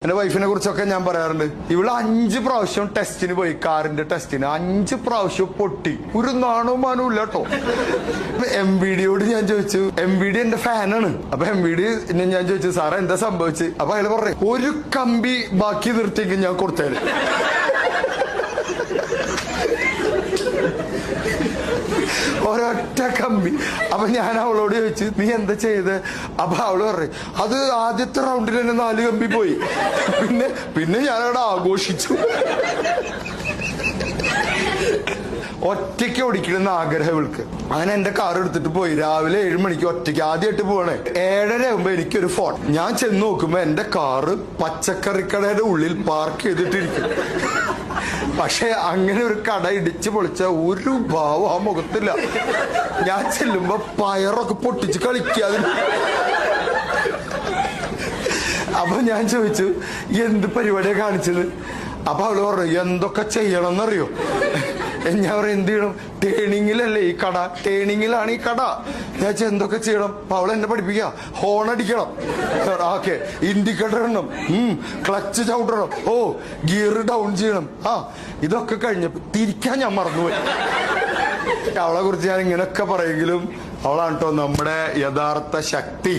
എന്റെ വൈഫിനെ കുറിച്ചൊക്കെ ഞാൻ പറയാറുണ്ട്. ഇവള് 5 പ്രാവശ്യം ടെസ്റ്റിന് പോയി, കാറിന്റെ ടെസ്റ്റിന് 5 പ്രാവശ്യം പൊട്ടി. ഒരു നാണവും മാനവും ഇല്ല കേട്ടോ. MVDയോട് ഞാൻ ചോദിച്ചു, MVD എന്റെ ഫാനാണ്. അപ്പൊ MVD ഞാൻ ചോദിച്ചു, സാറേ എന്താ സംഭവിച്ചു? അപ്പൊ അയാൾ പറഞ്ഞു, ഒരു കമ്പി ബാക്കി നിർത്തിയെങ്കിൽ ഞാൻ കൊടുത്തേര്. ഒരൊറ്റ കമ്പി. അപ്പൊ ഞാൻ അവളോട് ചോദിച്ചു, നീ എന്താ ചെയ്ത്? അപ്പൊ അവള് പറഞ്ഞു, അത് ആദ്യത്തെ റൗണ്ടിൽ തന്നെ 4 കമ്പി പോയി. പിന്നെ ഞാനവിടെ ആഘോഷിച്ചു. ഒറ്റയ്ക്ക് ഓടിക്കണമെന്ന് ആഗ്രഹം ഇവൾക്ക്. അങ്ങനെ എന്റെ കാർ എടുത്തിട്ട് പോയി. രാവിലെ 7 മണിക്ക് ഒറ്റയ്ക്ക് ആദ്യമായിട്ട് പോകണേ. 7:30 ആകുമ്പോ എനിക്കൊരു ഫോൺ. ഞാൻ ചെന്ന് നോക്കുമ്പോ എന്റെ കാറ് പച്ചക്കറിക്കടയുടെ ഉള്ളിൽ പാർക്ക് ചെയ്തിട്ടിരിക്കും. പക്ഷെ അങ്ങനെ ഒരു കട ഇടിച്ചു പൊളിച്ച ഒരു ഭാവം ആ മുഖത്തില്ല. ഞാൻ ചെല്ലുമ്പോ പയറൊക്കെ പൊട്ടിച്ച് കളിക്കാതെ. അപ്പൊ ഞാൻ ചോദിച്ചു, എന്ത് പരിപാടിയാ കാണിച്ചത്? അപ്പൊ അവള് പറഞ്ഞു, എന്തൊക്കെ ചെയ്യണം എന്നറിയോ? ഞാൻ പറയും, എന്ത് ചെയ്യണം? ടേണിങ്ങിലല്ലേ ഈ കട, ടേണിങ്ങിലാണ് ഈ കട. ഞാൻ എന്തൊക്കെ ചെയ്യണം? അപ്പൊ അവൾ എന്നെ പഠിപ്പിക്കുക. ഹോൺ അടിക്കണം, ഓക്കെ, ഇൻഡിക്കേറ്റർ ഇടണം, ക്ലച്ച് ചവിട്ടണം, ഗിയർ ഡൗൺ ചെയ്യണം. ഇതൊക്കെ കഴിഞ്ഞപ്പോ തിരിക്കാൻ ഞാൻ മറന്നുപോയി. അവളെ കുറിച്ച് ഞാൻ ഇങ്ങനെയൊക്കെ പറയെങ്കിലും അവളാണ് കേട്ടോ നമ്മുടെ യഥാർത്ഥ ശക്തി.